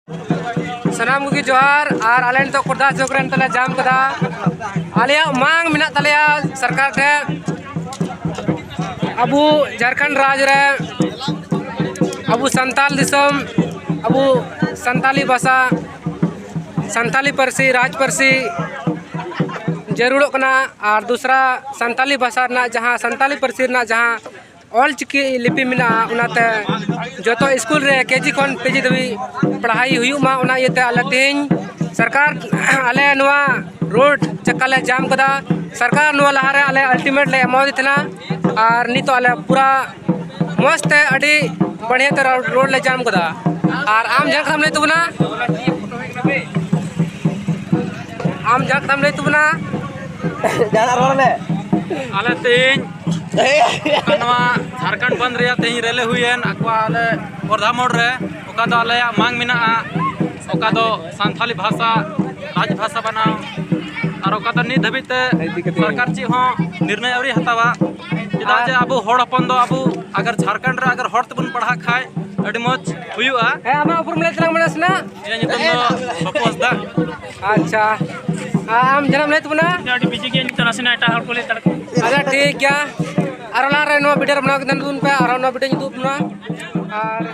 सनाम को जोहार और आले तो खुदा चौकरन तले जाम कदा आलिया मांग मिना तलिया सरकार थे अबू झारखंड राज रे अबू संताल दिसम अबू संताली भाषा संताली परसी राज परसी जरूर और दूसरा संताली भाषा जहाँ संताली परसी जहाँ ऑलचिकी लिपि मिना उनाते जोतो स्कूल रे केजी खन पेजी दबी पढ़ाई हुयुमा उना येते आले तेज सरकार आले नवा रोड चक्काले जाम कदा सरकार नवा लहारे आले अल्टीमेट ले एमोदी तना और नितो आले पूरा मस्त है अड़ी बढ़िया तरह रोड ले जाम कदा और आम जंग हम ले तुबना आम जंग हम ले तुबना जाना रोड में आले तेज कनवा झारखंड बंद रे तेज रेले हुईन अकवा आले वर्धा मोड़ रे ओका दो आले मांग मिना ओका दो संथाली भाषा राज भाषा बनाओ और ओका दो नि धबिते सरकार ची हो निर्णय अवरी हतावा चेदा जे अबो होड़ अपन दो अबो अगर झारखंड रे अगर होड़ तबन पढ़ा खाए अडी मज हुयुआ ए आमा ऊपर में तंग मनसना ये नितम दो बपोस दा अच्छा आम जन्म ले तुबना अडी बिजी के नितन असना एटा हड़ को ले तड़क अच्छा ठीक है अरला रे नो वीडियो बना के दन पे अरला वीडियो यूट्यूब ना और